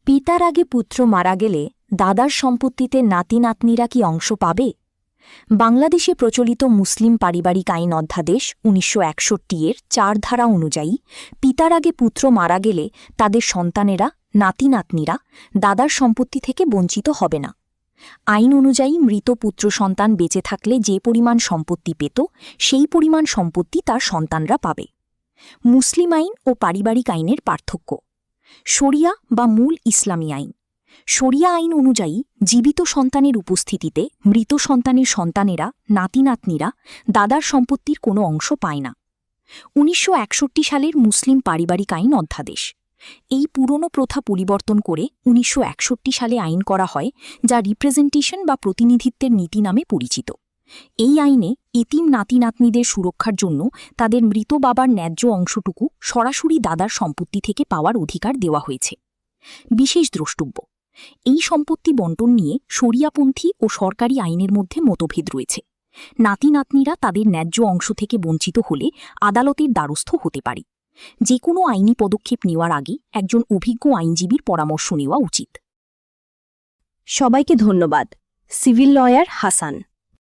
পিতার আগে পুত্র মারা গেলে দাদার সম্পত্তিতে নাতি নাতনিরা কি অংশ পাবে? বাংলাদেশে প্রচলিত মুসলিম পারিবারিক আইন অধ্যাদেশ ১৯৬১ এর ৪ ধারা অনুযায়ী পিতার আগে পুত্র মারা গেলে তাদের সন্তানেরা নাতি নাতনিরা দাদার সম্পত্তি থেকে বঞ্চিত হবে না। আইন অনুযায়ী মৃত পুত্র সন্তান বেঁচে থাকলে যে পরিমাণ সম্পত্তি পেত সেই পরিমাণ সম্পত্তি তার সন্তানরা পাবে। মুসলিম আইন ও পারিবারিক আইনের পার্থক্য। শরিয়া বা মূল ইসলামী আইন। শরিয়া আইন অনুযায়ী জীবিত সন্তানের উপস্থিতিতে মৃত সন্তানের সন্তানেরা নাতি নাতনিরা দাদার সম্পত্তির কোনো অংশ পায় না। ১৯৬১ সালের মুসলিম পারিবারিক আইন অধ্যাদেশ। এই পুরনো প্রথা পরিবর্তন করে ১৯৬১ সালে আইন করা হয়, যা রিপ্রেজেন্টেশন বা প্রতিনিধিত্বের নীতি নামে পরিচিত। এই আইনে এতিম নাতি নাতনিদের সুরক্ষার জন্য তাদের মৃত বাবার ন্যায্য অংশটুকু সরাসরি দাদার সম্পত্তি থেকে পাওয়ার অধিকার দেওয়া হয়েছে। বিশেষ দ্রষ্টব্য: এই সম্পত্তি বণ্টন নিয়ে শরিয়াপন্থী ও সরকারি আইনের মধ্যে মতভেদ রয়েছে। নাতি নাতনিরা তাদের ন্যায্য অংশ থেকে বঞ্চিত হলে আদালতের দ্বারস্থ হতে পারে। যে কোনো আইনি পদক্ষেপ নেওয়ার আগে একজন অভিজ্ঞ আইনজীবীর পরামর্শ নেওয়া উচিত। সবাইকে ধন্যবাদ। Civil lawyer Hasan.